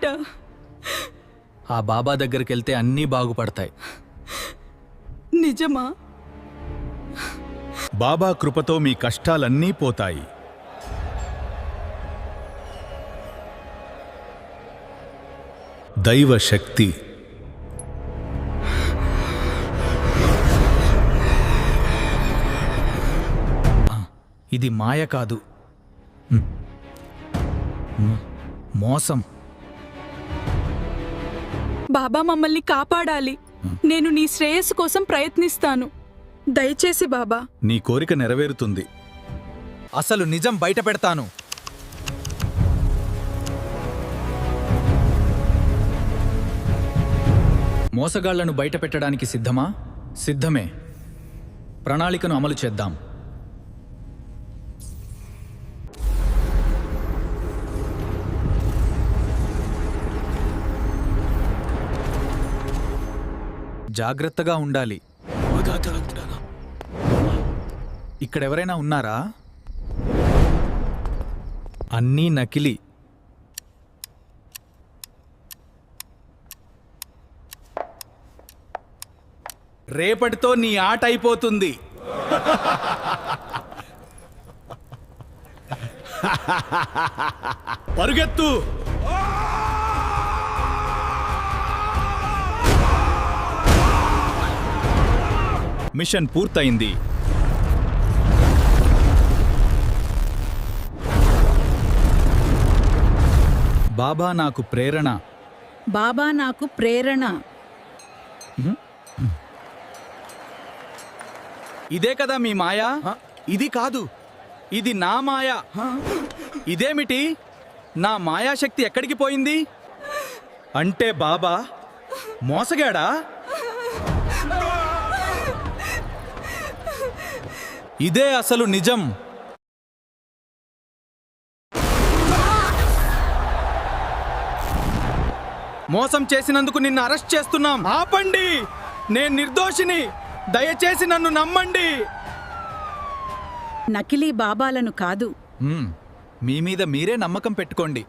బిడ్డ. ఆ బాబా దగ్గరికి వెళ్తే అన్నీ బాగుపడతాయి. నిజమా? బాబా కృపతో మీ కష్టాలన్నీ పోతాయి. దైవ శక్తి. ఇది మాయ కాదు, మోసం. బాబా మమ్మల్ని కాపాడాలి. నేను నీ శ్రేయస్సు కోసం ప్రయత్నిస్తాను. దయచేసి బాబా. నీ కోరిక నెరవేరుతుంది. అసలు నిజం బయట పెడతాను. మోసగాళ్లను బయట పెట్టడానికి సిద్ధమా? సిద్ధమే. ప్రణాళికను అమలు చేద్దాం. జాగ్రత్తగా ఉండాలి. ఇక్కడెవరైనా ఉన్నారా? అన్నీ నకిలీ. రేపటితో నీ ఆట అయిపోతుంది. పరుగెత్తు. మిషన్ పూర్తయింది. బాబా నాకు ప్రేరణ. బాబా నాకు ప్రేరణ. ఇదే కదా మీ మాయా? ఇది కాదు, ఇది నా మాయా. ఇదేమిటి? నా మాయాశక్తి ఎక్కడికి పోయింది? అంటే బాబా మోసగాడా? ఇదే అసలు నిజం. మోసం చేసినందుకు నిన్ను అరెస్ట్ చేస్తున్నాం. ఆపండి, నేను నిర్దోషిని. దయచేసి నన్ను నమ్మండి. నకిలీ బాబాలను కాదు. మీ మీద మీరే నమ్మకం పెట్టుకోండి.